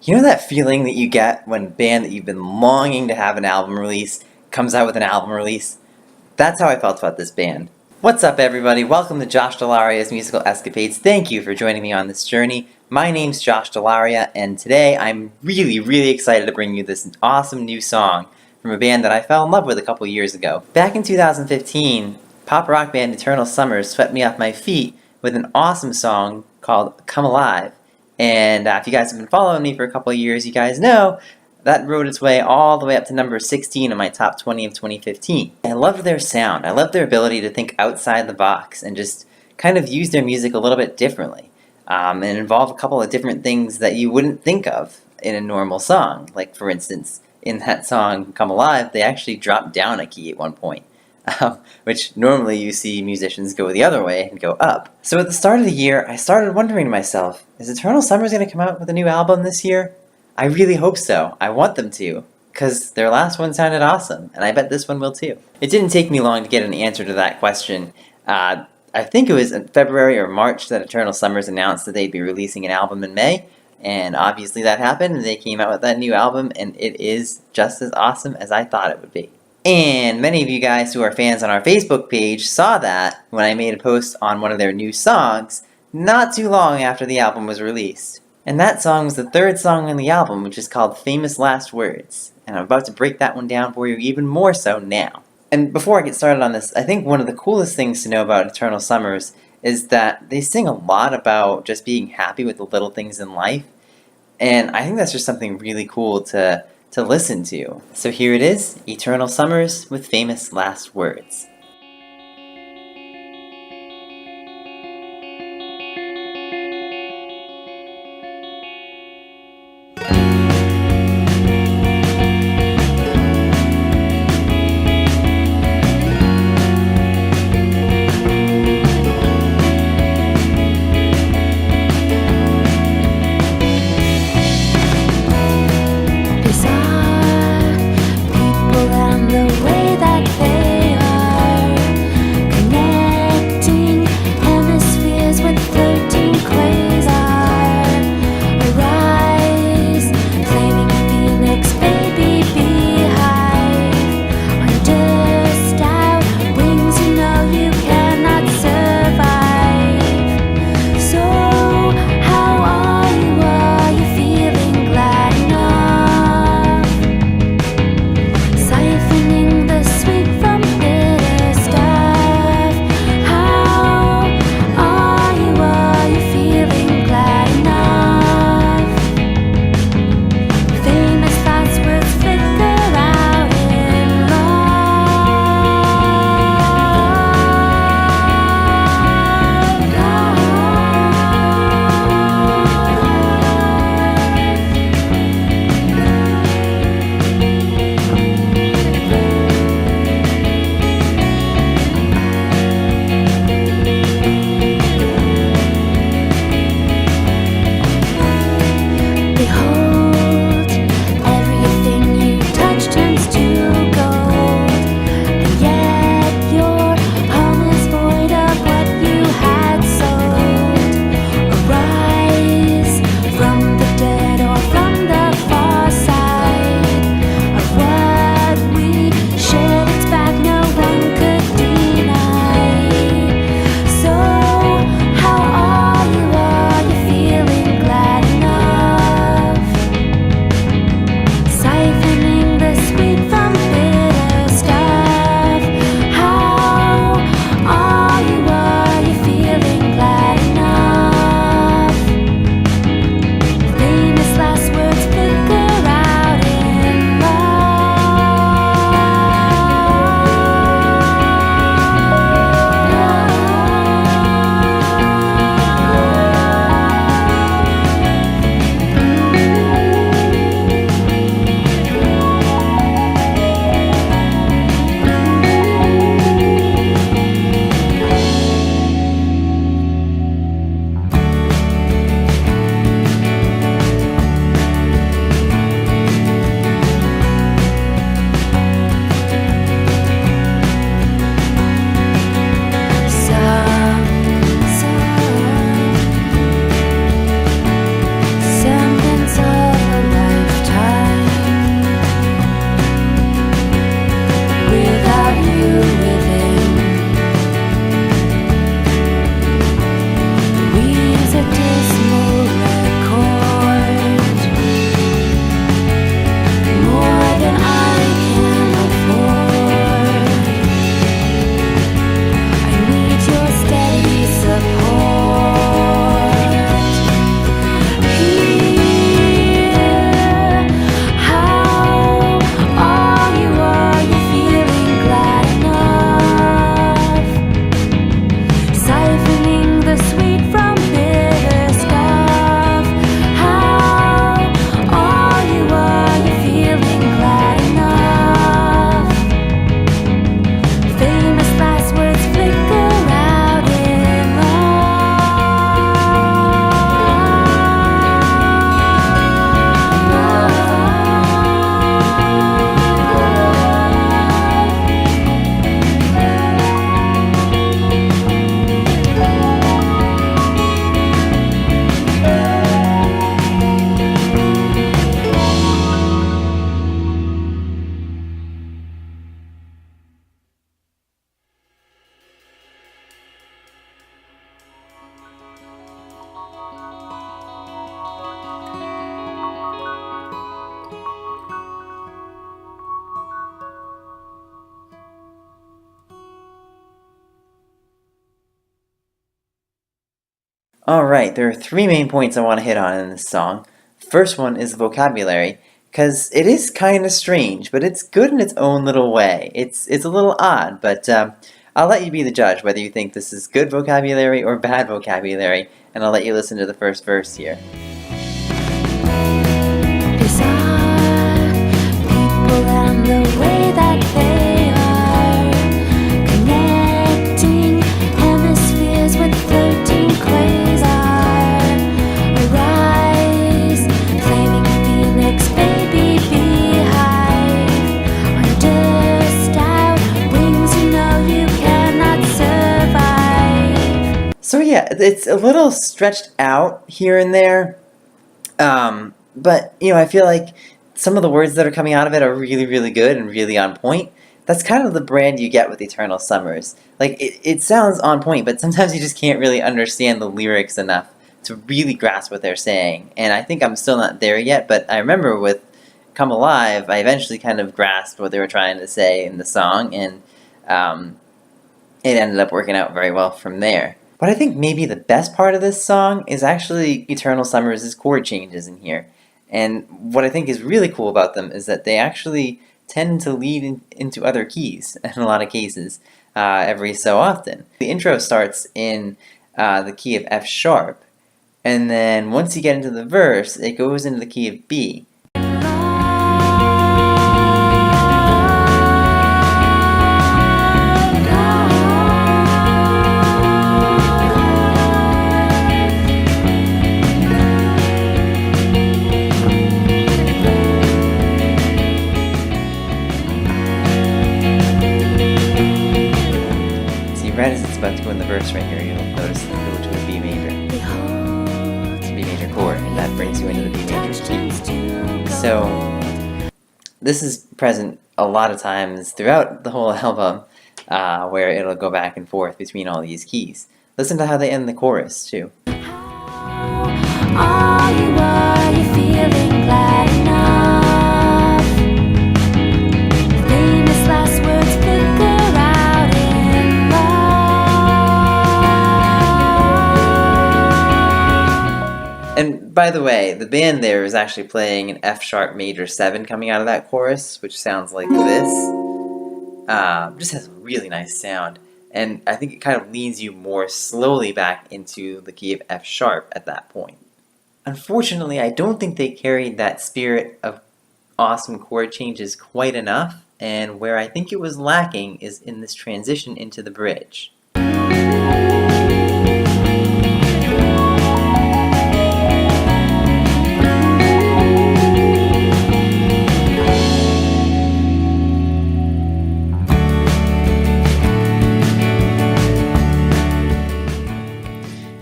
You know that feeling that you get when a band that you've been longing to have an album release comes out with an album release? That's how I felt about this band. What's up, everybody? Welcome to Josh Dell'Aria's Musical Escapades. Thank you for joining me on this journey. My name's Josh Dell'Aria, and today I'm really excited to bring you this awesome new song from a band that I fell in love with a couple years ago. Back in 2015, pop rock band Eternal Summers swept me off my feet with an awesome song called Come Alive. And if you guys have been following me for a couple of years, you guys know that rode its way all the way up to number 16 in my top 20 of 2015. I loved their sound. I loved their ability to think outside the box and just kind of use their music a little bit differently. And involve a couple of different things that you wouldn't think of in a normal song. Like, for instance, in that song, Come Alive, they actually dropped down a key at one point. Which normally you see musicians go the other way and go up. So at the start of the year, I started wondering to myself, is Eternal Summers going to come out with a new album this year? I really hope so. I want them to, because their last one sounded awesome, and I bet this one will too. It didn't take me long to get an answer to that question. I think it was in February or March that Eternal Summers announced that they'd be releasing an album in May, and obviously that happened, and they came out with that new album, and it is just as awesome as I thought it would be. And many of you guys who are fans on our Facebook page saw that when I made a post on one of their new songs not too long after the album was released. And that song was the third song on the album, which is called Famous Last Words. And I'm about to break that one down for you even more so now. And before I get started on this, I think one of the coolest things to know about Eternal Summers is that they sing a lot about just being happy with the little things in life. And I think that's just something really cool to listen to. So here it is, Eternal Summers with Famous Last Words. These are people and the way that they are. Alright, there are three main points I want to hit on in this song. First one is the vocabulary, because it is kind of strange, but it's good in its own little way. It's a little odd, but I'll let you be the judge whether you think this is good vocabulary or bad vocabulary, and I'll let you listen to the first verse here. Bizarre people and the way that they are connecting hemispheres with floating quasar. Arise, flaming phoenix, baby beehive. On dust out wings, you know you cannot survive. So yeah, it's a little stretched out here and there. But, I feel like some of the words that are coming out of it are really, really good and really on point. That's kind of the brand you get with Eternal Summers. Like, it sounds on point, but sometimes you just can't really understand the lyrics enough to really grasp what they're saying. And I think I'm still not there yet, but I remember with Come Alive, I eventually kind of grasped what they were trying to say in the song, and it ended up working out very well from there. But I think maybe the best part of this song is actually Eternal Summers' chord changes in here. And what I think is really cool about them is that they actually tend to lead into other keys in a lot of cases every so often. The intro starts in the key of F sharp, and then once you get into the verse, it goes into the key of B. Right as it's about to go in the verse right here, you'll notice that it go to a B major. It's a B major chord, and that brings you into the B major key. So, this is present a lot of times throughout the whole album, where it'll go back and forth between all these keys. Listen to how they end the chorus, too. Are you feeling glad enough? Famous last words flicker out in love. And by the way, the band there is actually playing an F sharp major 7 coming out of that chorus, which sounds like this. Just has a really nice sound. And I think it kind of leads you more slowly back into the key of F sharp at that point. Unfortunately, I don't think they carried that spirit of awesome chord changes quite enough, and where I think it was lacking is in this transition into the bridge.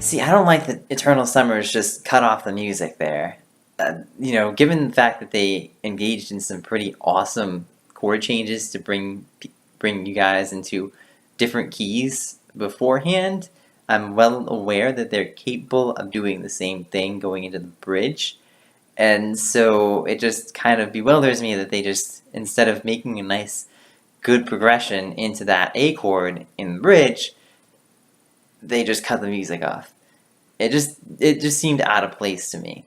See, I don't like that Eternal Summers just cut off the music there. Given the fact that they engaged in some pretty awesome chord changes to bring you guys into different keys beforehand, I'm well aware that they're capable of doing the same thing going into the bridge. And so it just kind of bewilders me that they just, instead of making a nice, good progression into that A chord in the bridge, they just cut the music off. It just seemed out of place to me.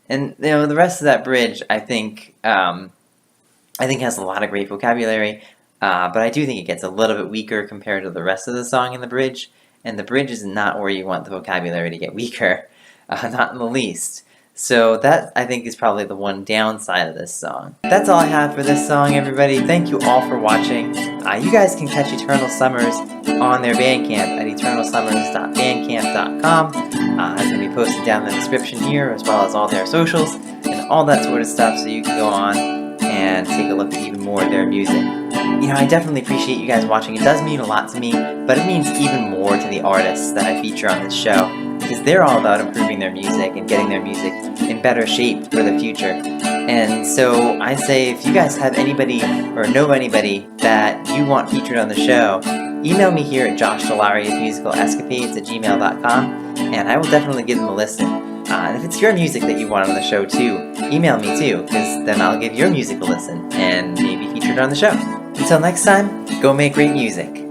And the rest of that bridge, I think has a lot of great vocabulary, but I do think it gets a little bit weaker compared to the rest of the song in the bridge. And the bridge is not where you want the vocabulary to get weaker, not in the least. So that, I think, is probably the one downside of this song. That's all I have for this song, everybody. Thank you all for watching. You guys can catch Eternal Summers on their Bandcamp at eternalsummers.bandcamp.com. It's going to be posted down in the description here, as well as all their socials and all that sort of stuff, so you can go on and take a look at even more of their music. I definitely appreciate you guys watching. It does mean a lot to me, but it means even more to the artists that I feature on this show, because they're all about improving their music and getting their music in better shape for the future. And so I say, if you guys have anybody or know anybody that you want featured on the show, email me here at joshdell'Ariamusicalescapades@gmail.com, and I will definitely give them a listen. And if it's your music that you want on the show too, email me too, because then I'll give your music a listen and maybe featured on the show. Until next time, go make great music.